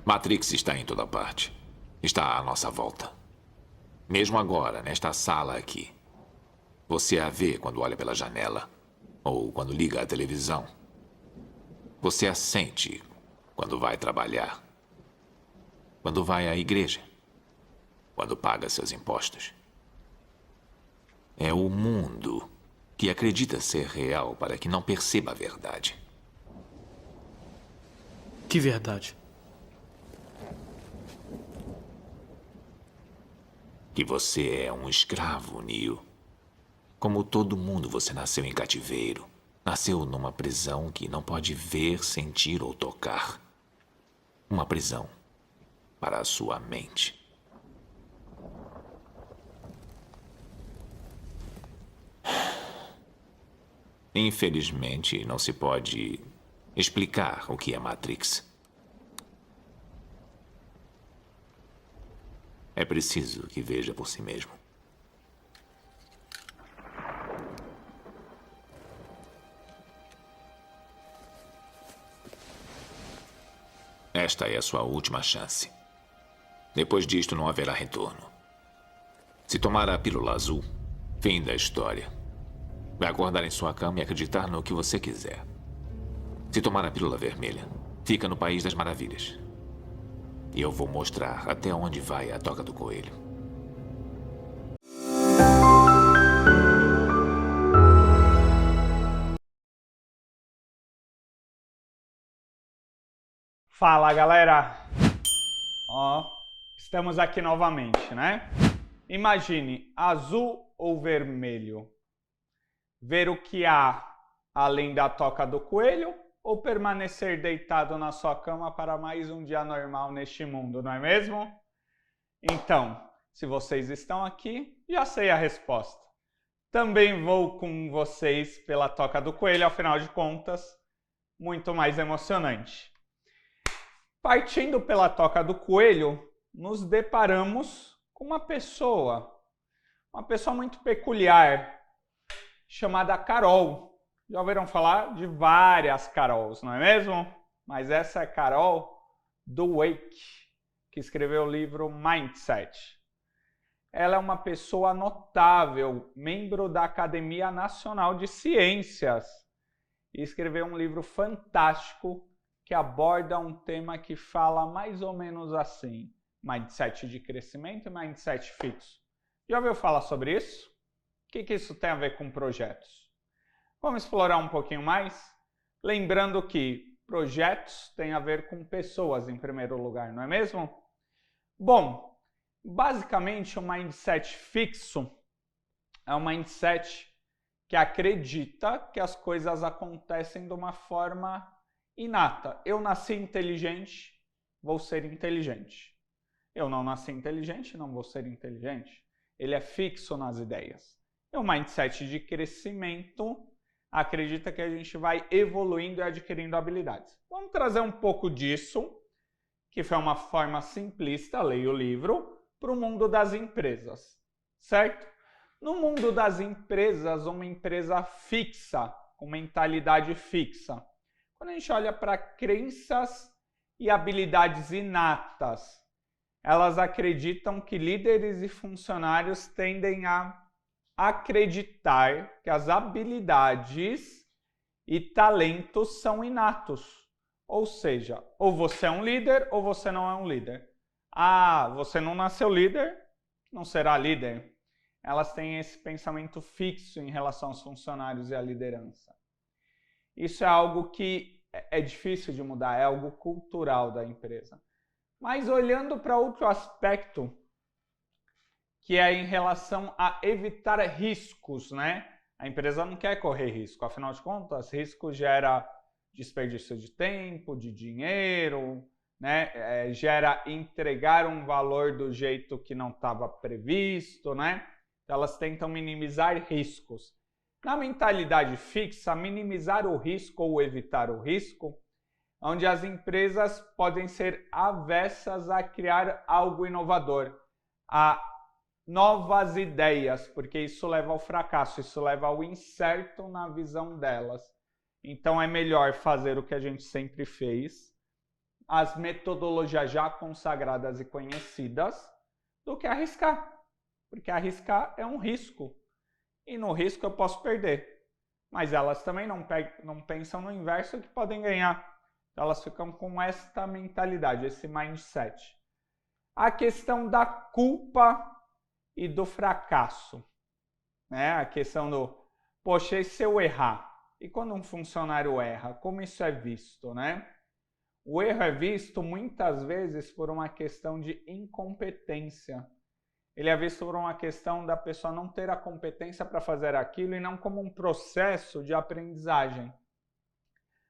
Matrix está em toda parte. Está à nossa volta. Mesmo agora, nesta sala aqui. Você a vê quando olha pela janela. Ou quando liga a televisão. Você a sente quando vai trabalhar. Quando vai à igreja. Quando paga seus impostos. É o mundo que acredita ser real para que não perceba a verdade. Que verdade? Que você é um escravo, Neo. Como todo mundo, você nasceu em cativeiro. Nasceu numa prisão que não pode ver, sentir ou tocar. Uma prisão para a sua mente. Infelizmente, não se pode explicar o que é Matrix. É preciso que veja por si mesmo. Esta é a sua última chance. Depois disto, não haverá retorno. Se tomar a pílula azul, fim da história. Vai acordar em sua cama e acreditar no que você quiser. Se tomar a pílula vermelha, fica no País das Maravilhas. E eu vou mostrar até onde vai a toca do coelho. Fala, galera! Ó, estamos aqui novamente, né? Imagine, azul ou vermelho? Ver o que há além da toca do coelho ou permanecer deitado na sua cama para mais um dia normal neste mundo, não é mesmo? Então, se vocês estão aqui, já sei a resposta. Também vou com vocês pela toca do coelho, afinal de contas, muito mais emocionante. Partindo pela toca do coelho, nos deparamos com uma pessoa muito peculiar, chamada Carol. Já ouviram falar de várias Carols, não é mesmo? Mas essa é a Carol Dweck, que escreveu o livro Mindset. Ela é uma pessoa notável, membro da Academia Nacional de Ciências, e escreveu um livro fantástico que aborda um tema que fala mais ou menos assim: mindset de crescimento e mindset fixo. Já ouviu falar sobre isso? O que isso tem a ver com projetos? Vamos explorar um pouquinho mais? Lembrando que projetos têm a ver com pessoas em primeiro lugar, não é mesmo? Bom, basicamente o mindset fixo é um mindset que acredita que as coisas acontecem de uma forma inata. Eu nasci inteligente, vou ser inteligente. Eu não nasci inteligente, não vou ser inteligente. Ele é fixo nas ideias. E o mindset de crescimento acredita que a gente vai evoluindo e adquirindo habilidades. Vamos trazer um pouco disso, que foi uma forma simplista, leia o livro, para o mundo das empresas, certo? No mundo das empresas, uma empresa fixa, com mentalidade fixa. Quando a gente olha para crenças e habilidades inatas, elas acreditam que líderes e funcionários tendem a acreditar que as habilidades e talentos são inatos. Ou seja, ou você é um líder ou você não é um líder. Ah, você não nasceu líder, não será líder. Elas têm esse pensamento fixo em relação aos funcionários e à liderança. Isso é algo que é difícil de mudar, é algo cultural da empresa. Mas olhando para outro aspecto, que é em relação a evitar riscos, né? A empresa não quer correr risco, afinal de contas, risco gera desperdício de tempo, de dinheiro, né? Gera entregar um valor do jeito que não estava previsto, né? Então, elas tentam minimizar riscos. Na mentalidade fixa, minimizar o risco ou evitar o risco, onde as empresas podem ser avessas a criar algo inovador, a novas ideias, porque isso leva ao fracasso, isso leva ao incerto na visão delas. Então é melhor fazer o que a gente sempre fez, as metodologias já consagradas e conhecidas do que arriscar. Porque arriscar é um risco. E no risco eu posso perder. Mas elas também não pensam no inverso que podem ganhar. Elas ficam com esta mentalidade, esse mindset. A questão da culpa e do fracasso. Né? A questão do, poxa, e se eu errar? E quando um funcionário erra, como isso é visto, né? O erro é visto muitas vezes por uma questão de incompetência. Ele é visto por uma questão da pessoa não ter a competência para fazer aquilo e não como um processo de aprendizagem.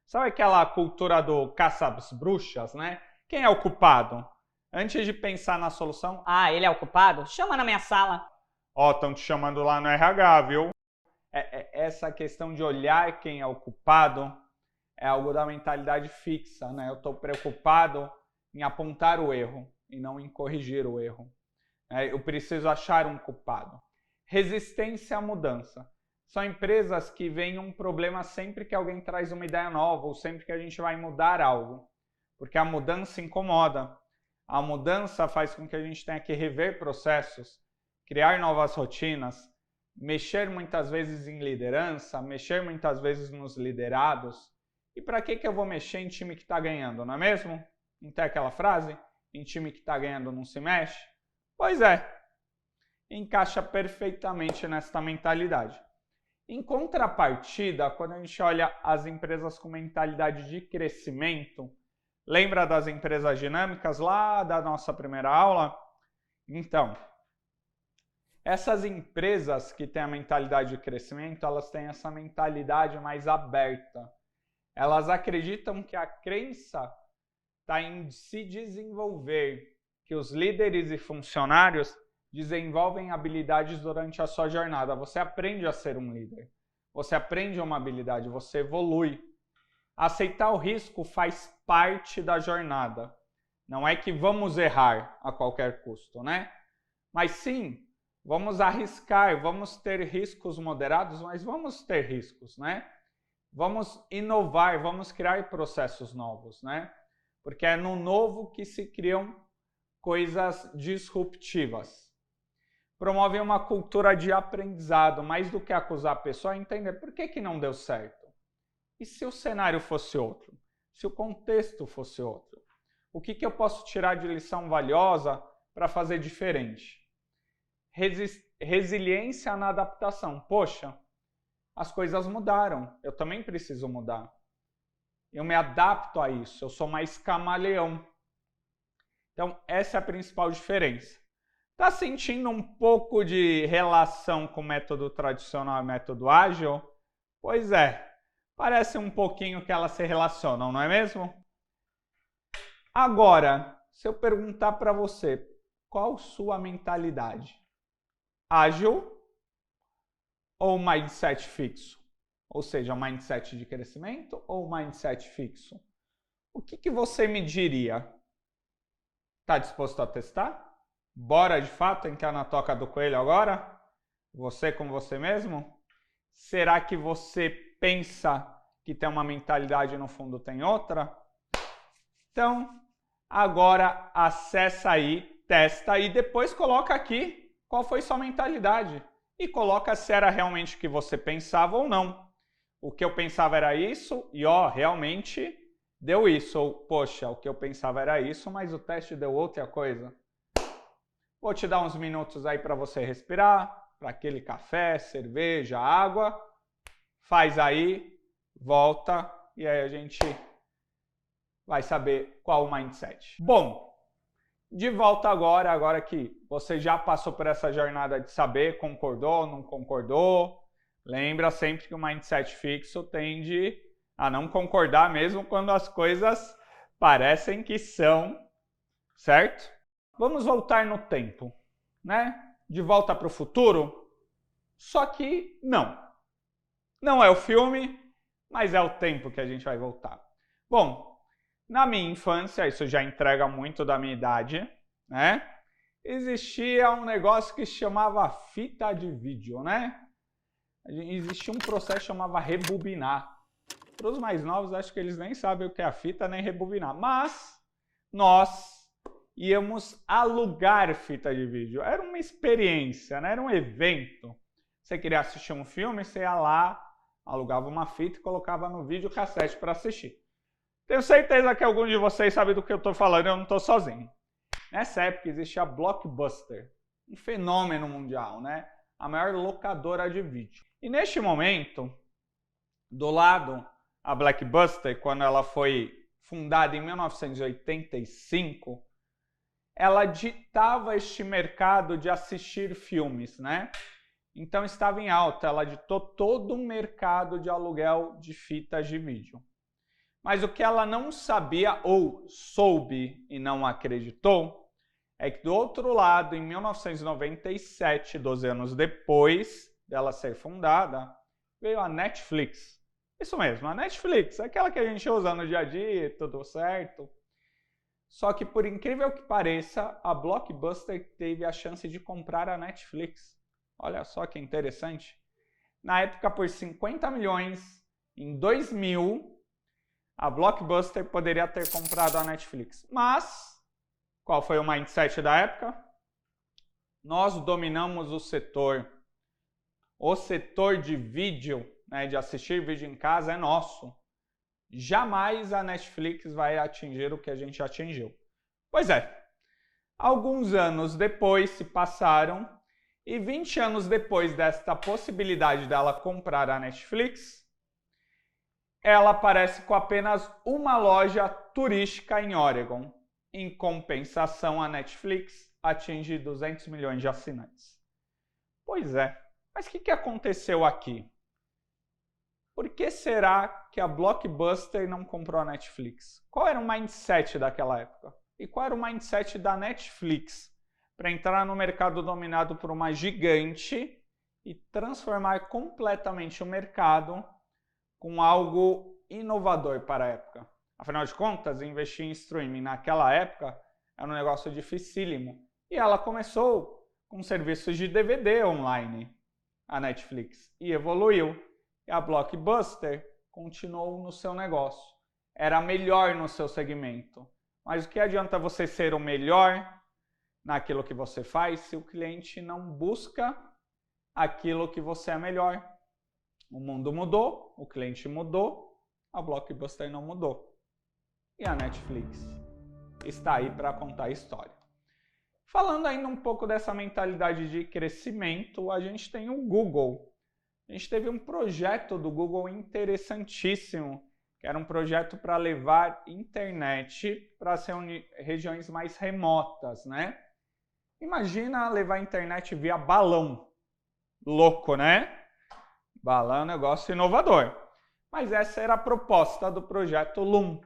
Sabe aquela cultura do caça às bruxas, né? Quem é o culpado? Antes de pensar na solução... Ah, ele é o culpado? Chama na minha sala. Ó, estão te chamando lá no RH, viu? Essa questão de olhar quem é o culpado é algo da mentalidade fixa, né? Eu estou preocupado em apontar o erro e não em corrigir o erro. Eu preciso achar um culpado. Resistência à mudança. São empresas que veem um problema sempre que alguém traz uma ideia nova ou sempre que a gente vai mudar algo. Porque a mudança incomoda. A mudança faz com que a gente tenha que rever processos, criar novas rotinas, mexer muitas vezes em liderança, mexer muitas vezes nos liderados. E para que eu vou mexer em time que está ganhando, não é mesmo? Não tem aquela frase? Em time que está ganhando não se mexe? Pois é, encaixa perfeitamente nesta mentalidade. Em contrapartida, quando a gente olha as empresas com mentalidade de crescimento, lembra das empresas dinâmicas lá da nossa primeira aula? Então, essas empresas que têm a mentalidade de crescimento, elas têm essa mentalidade mais aberta. Elas acreditam que a crença está em se desenvolver, que os líderes e funcionários desenvolvem habilidades durante a sua jornada. Você aprende a ser um líder, você aprende uma habilidade, você evolui. Aceitar o risco faz parte da jornada. Não é que vamos errar a qualquer custo, né? Mas sim, vamos arriscar, vamos ter riscos moderados, mas vamos ter riscos, né? Vamos inovar, vamos criar processos novos, né? Porque é no novo que se criam coisas disruptivas. Promove uma cultura de aprendizado, mais do que acusar a pessoa, entender por que não deu certo. E se o cenário fosse outro? Se o contexto fosse outro? O que eu posso tirar de lição valiosa para fazer diferente? Resiliência na adaptação. Poxa, as coisas mudaram, eu também preciso mudar. Eu me adapto a isso, eu sou mais camaleão. Então, essa é a principal diferença. Está sentindo um pouco de relação com o método tradicional e método ágil? Pois é, parece um pouquinho que elas se relacionam, não é mesmo? Agora, se eu perguntar para você, qual sua mentalidade? Ágil ou mindset fixo? Ou seja, mindset de crescimento ou mindset fixo? O que você me diria? Está disposto a testar? Bora de fato entrar na toca do coelho agora? Você com você mesmo? Será que você pensa que tem uma mentalidade e no fundo tem outra? Então, agora acessa aí, testa e depois coloca aqui qual foi sua mentalidade. E coloca se era realmente o que você pensava ou não. O que eu pensava era isso e realmente deu isso. Ou, poxa, o que eu pensava era isso, mas o teste deu outra coisa. Vou te dar uns minutos aí para você respirar, para aquele café, cerveja, água. Faz aí, volta e aí a gente vai saber qual o mindset. Bom, de volta agora que você já passou por essa jornada de saber, concordou, não concordou. Lembra sempre que o mindset fixo tende a não concordar mesmo quando as coisas parecem que são, certo? Vamos voltar no tempo, né? De volta para o futuro? Só que não. Não é o filme, mas é o tempo que a gente vai voltar. Bom, na minha infância, isso já entrega muito da minha idade, né? Existia um negócio que se chamava fita de vídeo, né? Existia um processo que chamava rebobinar. Para os mais novos, acho que eles nem sabem o que é a fita, nem rebobinar. Mas nós íamos alugar fita de vídeo. Era uma experiência, né? Era um evento. Você queria assistir um filme, você ia lá, alugava uma fita e colocava no videocassete para assistir. Tenho certeza que alguns de vocês sabem do que eu estou falando, eu não estou sozinho. Nessa época existia a Blockbuster, um fenômeno mundial, né? A maior locadora de vídeo. E neste momento, do lado, a Blockbuster, quando ela foi fundada em 1985, ela ditava este mercado de assistir filmes, né? Então estava em alta, ela ditou todo um mercado de aluguel de fitas de vídeo. Mas o que ela não sabia ou soube e não acreditou é que do outro lado, em 1997, 12 anos depois dela ser fundada, veio a Netflix. Isso mesmo, a Netflix, aquela que a gente usa no dia a dia, tudo certo. Só que, por incrível que pareça, a Blockbuster teve a chance de comprar a Netflix. Olha só que interessante. Na época, por 50 milhões, em 2000, a Blockbuster poderia ter comprado a Netflix. Mas, qual foi o mindset da época? Nós dominamos o setor. O setor de vídeo, né, de assistir vídeo em casa, é nosso. Jamais a Netflix vai atingir o que a gente atingiu. Pois é, alguns anos depois se passaram e 20 anos depois desta possibilidade dela comprar a Netflix, ela aparece com apenas uma loja turística em Oregon. Em compensação, a Netflix atinge 200 milhões de assinantes. Pois é, mas o que aconteceu aqui? Por que será que a Blockbuster não comprou a Netflix? Qual era o mindset daquela época? E qual era o mindset da Netflix para entrar no mercado dominado por uma gigante e transformar completamente o mercado com algo inovador para a época? Afinal de contas, investir em streaming naquela época era um negócio dificílimo. E ela começou com serviços de DVD online, a Netflix, e evoluiu. E a Blockbuster continuou no seu negócio. Era melhor no seu segmento. Mas o que adianta você ser o melhor naquilo que você faz se o cliente não busca aquilo que você é melhor? O mundo mudou, o cliente mudou, a Blockbuster não mudou. E a Netflix está aí para contar a história. Falando ainda um pouco dessa mentalidade de crescimento, a gente tem o Google. A gente teve um projeto do Google interessantíssimo, que era um projeto para levar internet para as regiões mais remotas, né? Imagina levar internet via balão. Louco, né? Balão é um negócio inovador. Mas essa era a proposta do projeto Loom,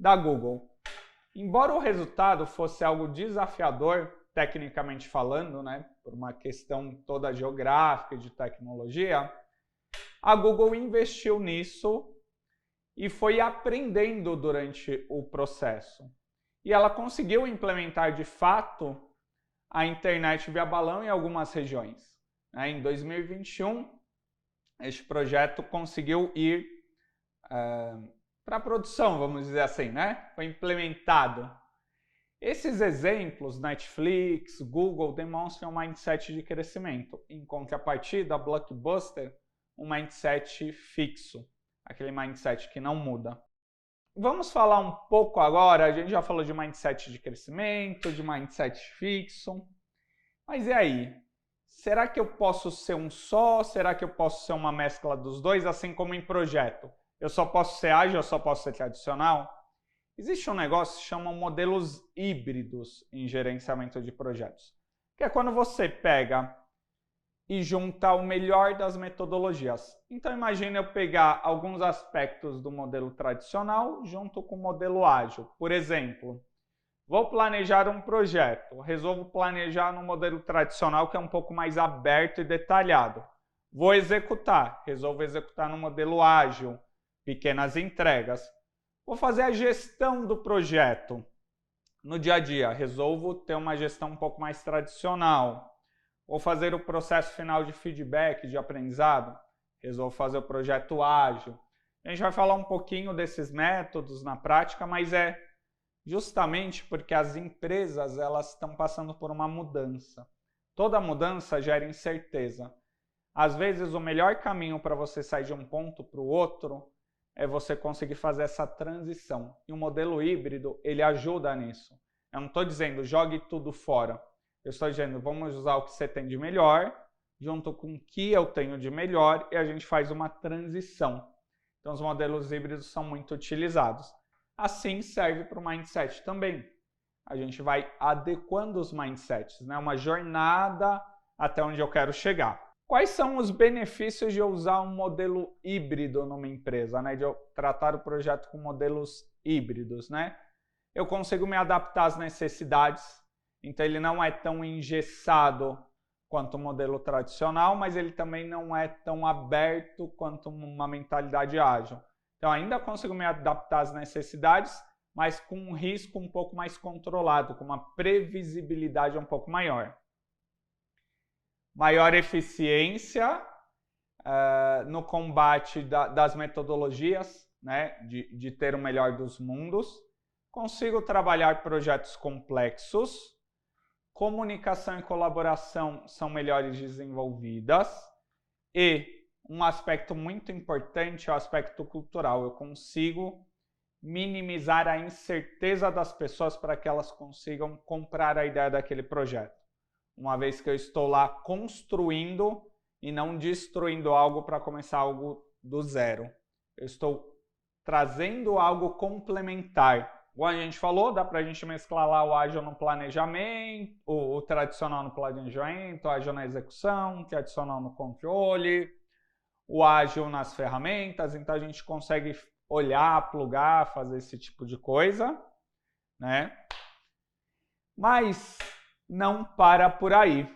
da Google. Embora o resultado fosse algo desafiador, tecnicamente falando, né, por uma questão toda geográfica e de tecnologia, a Google investiu nisso e foi aprendendo durante o processo. E ela conseguiu implementar de fato a internet via balão em algumas regiões. Em 2021, este projeto conseguiu ir para a produção, vamos dizer assim, né? Foi implementado. Esses exemplos, Netflix, Google, demonstram um mindset de crescimento. Em contrapartida, a Blockbuster, um mindset fixo, aquele mindset que não muda. Vamos falar um pouco agora, a gente já falou de mindset de crescimento, de mindset fixo, mas e aí? Será que eu posso ser um só? Será que eu posso ser uma mescla dos dois, assim como em projeto? Eu só posso ser ágil, eu só posso ser tradicional? Existe um negócio que se chama modelos híbridos em gerenciamento de projetos, que é quando você pega e junta o melhor das metodologias. Então imagine eu pegar alguns aspectos do modelo tradicional junto com o modelo ágil. Por exemplo, vou planejar um projeto, resolvo planejar no modelo tradicional que é um pouco mais aberto e detalhado. Vou executar, resolvo executar no modelo ágil, pequenas entregas. Vou fazer a gestão do projeto no dia a dia, resolvo ter uma gestão um pouco mais tradicional. Vou fazer o processo final de feedback, de aprendizado, resolvo fazer o projeto ágil. A gente vai falar um pouquinho desses métodos na prática, mas é justamente porque as empresas elas estão passando por uma mudança. Toda mudança gera incerteza. Às vezes, o melhor caminho para você sair de um ponto para o outro é você conseguir fazer essa transição. E o modelo híbrido, ele ajuda nisso. Eu não estou dizendo jogue tudo fora. Eu estou dizendo vamos usar o que você tem de melhor, junto com o que eu tenho de melhor, e a gente faz uma transição. Então, os modelos híbridos são muito utilizados. Assim, serve para o mindset também. A gente vai adequando os mindsets, né? Uma jornada até onde eu quero chegar. Quais são os benefícios de eu usar um modelo híbrido numa empresa, né? De eu tratar o projeto com modelos híbridos, né? Eu consigo me adaptar às necessidades, então ele não é tão engessado quanto o modelo tradicional, mas ele também não é tão aberto quanto uma mentalidade ágil. Então ainda consigo me adaptar às necessidades, mas com um risco um pouco mais controlado, com uma previsibilidade um pouco maior. Maior eficiência no combate das metodologias, né, de ter o melhor dos mundos. Consigo trabalhar projetos complexos. Comunicação e colaboração são melhores desenvolvidas. E um aspecto muito importante é o aspecto cultural. Eu consigo minimizar a incerteza das pessoas para que elas consigam comprar a ideia daquele projeto. Uma vez que eu estou lá construindo e não destruindo algo para começar algo do zero. Eu estou trazendo algo complementar. Como a gente falou, dá para a gente mesclar lá o ágil no planejamento, o tradicional no planejamento, o ágil na execução, o tradicional no controle, o ágil nas ferramentas. Então a gente consegue olhar, plugar, fazer esse tipo de coisa, né? Mas não para por aí,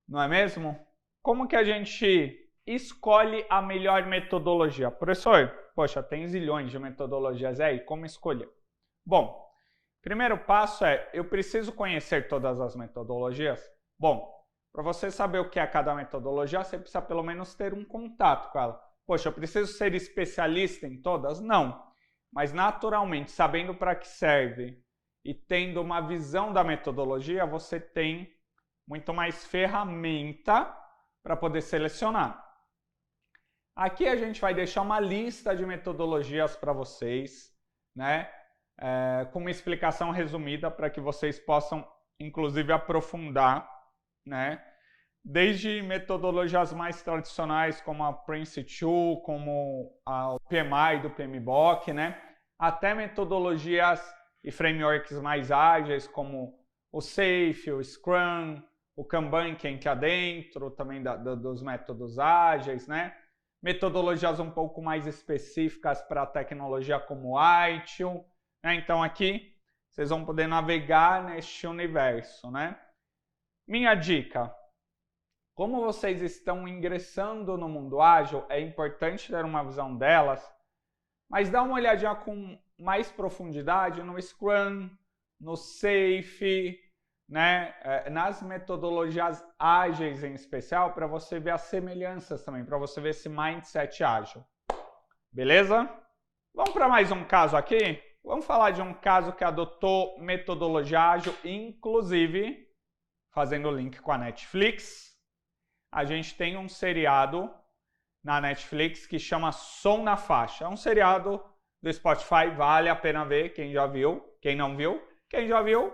não é mesmo? Como que a gente escolhe a melhor metodologia? Professor, poxa, tem zilhões de metodologias aí, como escolher? Bom, primeiro passo é, eu preciso conhecer todas as metodologias? Bom, para você saber o que é cada metodologia, você precisa pelo menos ter um contato com ela. Poxa, eu preciso ser especialista em todas? Não, mas naturalmente, sabendo para que serve e tendo uma visão da metodologia, você tem muito mais ferramenta para poder selecionar. Aqui a gente vai deixar uma lista de metodologias para vocês, né? Com uma explicação resumida para que vocês possam, inclusive, aprofundar, né? Desde metodologias mais tradicionais, como a Prince2, como o PMI do PMBOK, né? Até metodologias e frameworks mais ágeis, como o Safe, o Scrum, o Kanban, que é aqui adentro, também dos métodos ágeis, né? Metodologias um pouco mais específicas para a tecnologia, como o ITIL, né? Então aqui vocês vão poder navegar neste universo, né? Minha dica: como vocês estão ingressando no mundo ágil, é importante ter uma visão delas, mas dá uma olhadinha com mais profundidade no Scrum, no Safe, né? Nas metodologias ágeis em especial, para você ver as semelhanças também, para você ver esse mindset ágil. Beleza? Vamos para mais um caso aqui? Vamos falar de um caso que adotou metodologia ágil, inclusive, fazendo o link com a Netflix. A gente tem um seriado na Netflix que chama Som na Faixa. É um seriado do Spotify, vale a pena ver, quem já viu, quem não viu. Quem já viu,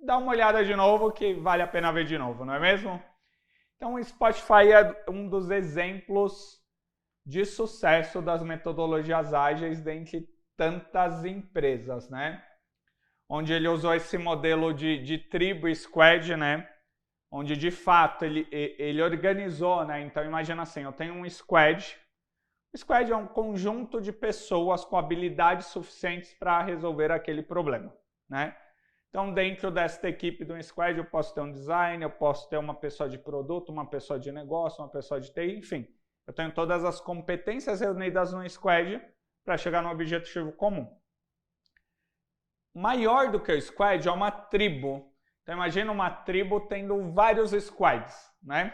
dá uma olhada de novo que vale a pena ver de novo, não é mesmo? Então o Spotify é um dos exemplos de sucesso das metodologias ágeis dentre tantas empresas, né? Onde ele usou esse modelo de tribo e squad, né? Onde de fato ele organizou, né? Então imagina assim, eu tenho um squad. O squad é um conjunto de pessoas com habilidades suficientes para resolver aquele problema, né? Então dentro desta equipe do squad eu posso ter um designer, eu posso ter uma pessoa de produto, uma pessoa de negócio, uma pessoa de TI, enfim. Eu tenho todas as competências reunidas no squad para chegar no objetivo comum. Maior do que o squad é uma tribo. Então imagina uma tribo tendo vários squads, né?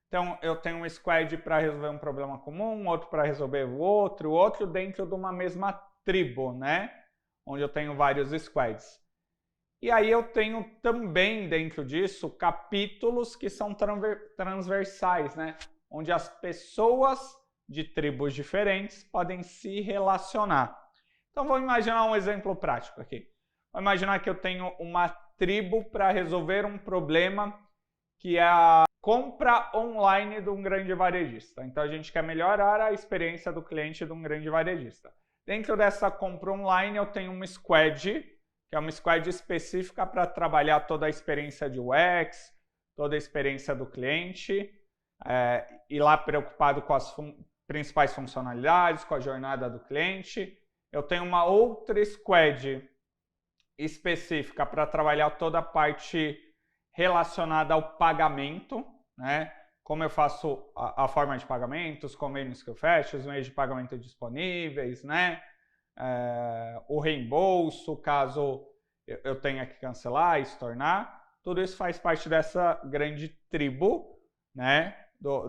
Então eu tenho um squad para resolver um problema comum, outro para resolver o outro dentro de uma mesma tribo, né? onde eu tenho vários squads. E aí eu tenho também dentro disso capítulos que são transversais, né? Onde as pessoas de tribos diferentes podem se relacionar. Então vamos imaginar um exemplo prático aqui. Vamos imaginar que eu tenho uma tribo para resolver um problema que é a compra online de um grande varejista. Então a gente quer melhorar a experiência do cliente de um grande varejista. Dentro dessa compra online eu tenho uma squad, que é uma squad específica para trabalhar toda a experiência de UX, toda a experiência do cliente, e lá preocupado com as principais funcionalidades, com a jornada do cliente. Eu tenho uma outra squad específica para trabalhar toda a parte relacionada ao pagamento, né? Como eu faço a forma de pagamento, os convênios que eu fecho, os meios de pagamento disponíveis, né? O reembolso, caso eu tenha que cancelar, estornar. Tudo isso faz parte dessa grande tribo, né?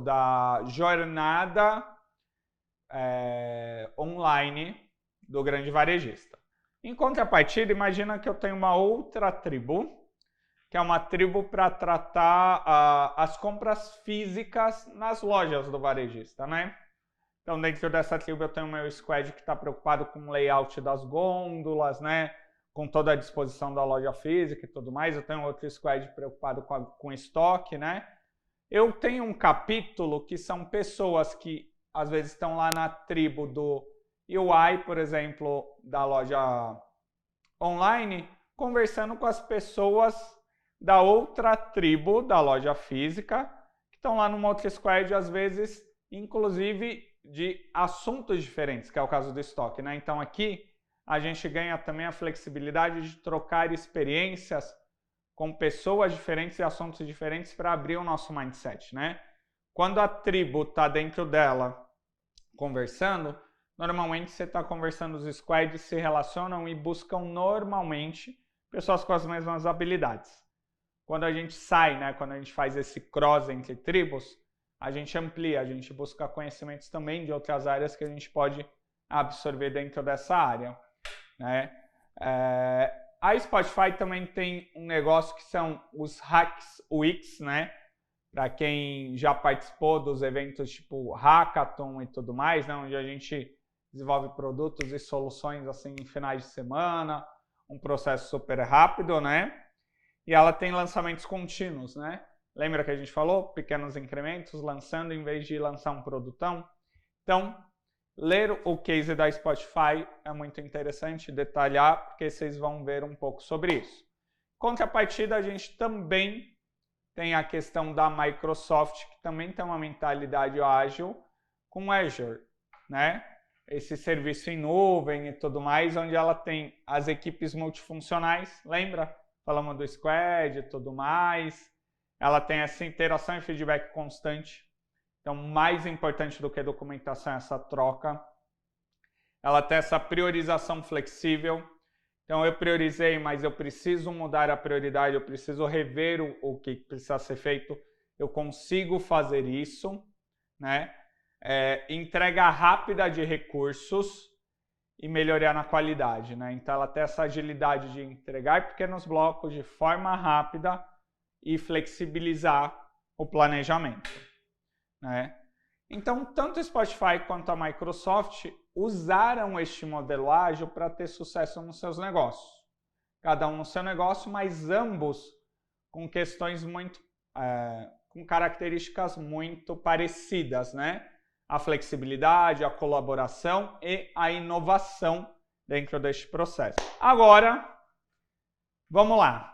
Da jornada online do grande varejista. Em contrapartida, imagina que eu tenho uma outra tribo, que é uma tribo para tratar as compras físicas nas lojas do varejista, né? Então, dentro dessa tribo eu tenho o meu squad que está preocupado com o layout das gôndolas, né? Com toda a disposição da loja física e tudo mais. Eu tenho outro squad preocupado com estoque, né? Eu tenho um capítulo que são pessoas que às vezes estão lá na tribo do UI, por exemplo, da loja online, conversando com as pessoas da outra tribo da loja física, que estão lá numa outra squad, às vezes, inclusive, de assuntos diferentes, que é o caso do estoque, né? Então aqui a gente ganha também a flexibilidade de trocar experiências com pessoas diferentes e assuntos diferentes para abrir o nosso mindset, né? Quando a tribo está dentro dela conversando, normalmente você está conversando, os squads se relacionam e buscam normalmente pessoas com as mesmas habilidades. Quando a gente sai, né, quando a gente faz esse cross entre tribos, a gente amplia, a gente busca conhecimentos também de outras áreas que a gente pode absorver dentro dessa área, né? A Spotify também tem um negócio que são os Hacks UX, né? Para quem já participou dos eventos tipo Hackathon e tudo mais, né? Onde a gente desenvolve produtos e soluções assim em finais de semana, um processo super rápido, né? E ela tem lançamentos contínuos, né? Lembra que a gente falou? Pequenos incrementos, lançando em vez de lançar um produtão. Então, ler o case da Spotify é muito interessante, detalhar, porque vocês vão ver um pouco sobre isso. Contrapartida, a gente também tem a questão da Microsoft, que também tem uma mentalidade ágil com Azure, né? Esse serviço em nuvem e tudo mais, onde ela tem as equipes multifuncionais, lembra? Falamos do Squad e tudo mais. Ela tem essa interação e feedback constante. Então, mais importante do que documentação é essa troca. Ela tem essa priorização flexível. Então, eu priorizei, mas eu preciso mudar a prioridade, eu preciso rever o que precisa ser feito. Eu consigo fazer isso, né? Entrega rápida de recursos e melhorar na qualidade, né? Então, ela tem essa agilidade de entregar pequenos blocos de forma rápida e flexibilizar o planejamento, né? Então, tanto o Spotify quanto a Microsoft usaram este modelo ágil para ter sucesso nos seus negócios. Cada um no seu negócio, mas ambos com questões muito, com características muito parecidas, né? A flexibilidade, a colaboração e a inovação dentro deste processo. Agora, vamos lá.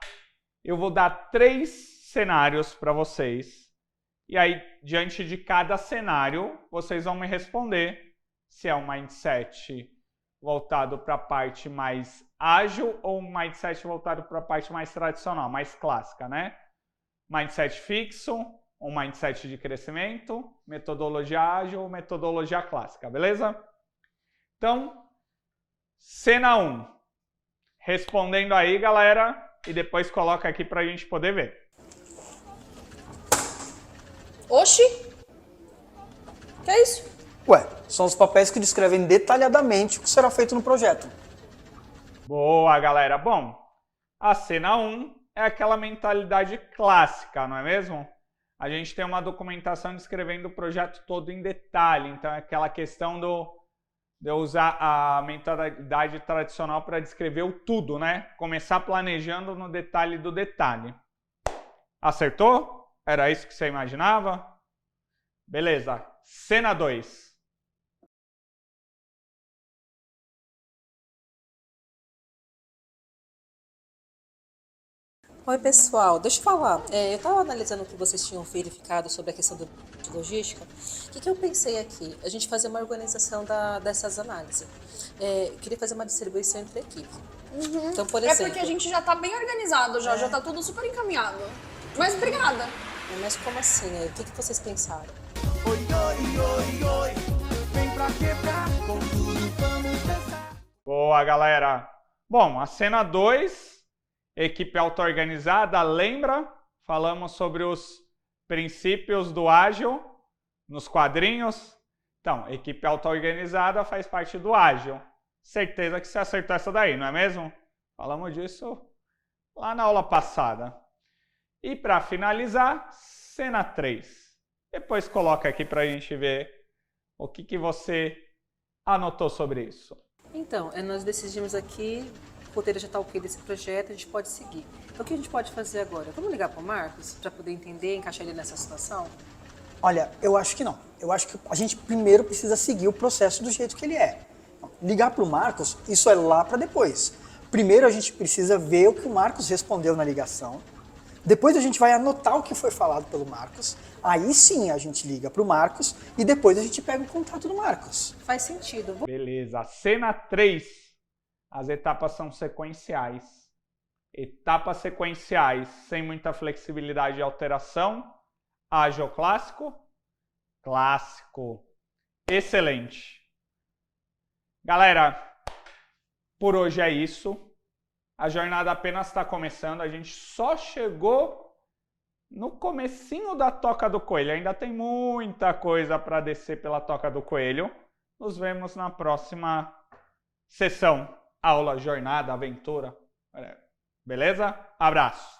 Eu vou dar 3 cenários para vocês. E aí, diante de cada cenário, vocês vão me responder se é um mindset voltado para a parte mais ágil ou um mindset voltado para a parte mais tradicional, mais clássica, né? Mindset fixo, um mindset de crescimento, metodologia ágil ou metodologia clássica, beleza? Então, cena 1. Respondendo aí, galera, e depois coloca aqui para a gente poder ver. Oxi! Que é isso? Ué, são os papéis que descrevem detalhadamente o que será feito no projeto. Boa, galera. Bom, a cena 1 é aquela mentalidade clássica, não é mesmo? A gente tem uma documentação descrevendo o projeto todo em detalhe, então é aquela questão de eu usar a mentalidade tradicional para descrever o tudo, né? Começar planejando no detalhe do detalhe. Acertou? Era isso que você imaginava? Beleza. Cena 2. Oi, pessoal, deixa eu falar. Eu estava analisando o que vocês tinham verificado sobre a questão de logística. O que eu pensei aqui? A gente fazer uma organização dessas análises. Eu queria fazer uma distribuição entre a equipe. Então, por exemplo... É porque a gente já tá bem organizado, já tá tudo super encaminhado. Mas obrigada. Mas como assim? O que vocês pensaram? Oi, oi, oi, oi, vem pra quebrar, com tudo vamos dançar. Boa, galera. Bom, a cena 2, equipe auto-organizada, lembra? Falamos sobre os princípios do ágil nos quadrinhos. Então, equipe auto-organizada faz parte do ágil. Certeza que você acertou essa daí, não é mesmo? Falamos disso lá na aula passada. E para finalizar, cena 3. Depois coloca aqui para a gente ver o que você anotou sobre isso. Então, nós decidimos aqui, o roteiro já está ok desse projeto, a gente pode seguir. Então, o que a gente pode fazer agora? Vamos ligar para o Marcos para poder entender, encaixar ele nessa situação? Olha, eu acho que não. Eu acho que a gente primeiro precisa seguir o processo do jeito que ele é. Ligar para o Marcos, isso é lá para depois. Primeiro a gente precisa ver o que o Marcos respondeu na ligação. Depois a gente vai anotar o que foi falado pelo Marcos. Aí sim a gente liga para o Marcos e depois a gente pega o contato do Marcos. Faz sentido. Beleza. Cena 3. As etapas são sequenciais. Etapas sequenciais sem muita flexibilidade e alteração. Ágil clássico. Clássico. Excelente. Galera, por hoje é isso. A jornada apenas está começando. A gente só chegou no comecinho da Toca do Coelho. Ainda tem muita coisa para descer pela Toca do Coelho. Nos vemos na próxima sessão. Aula, jornada, aventura. Beleza? Abraço.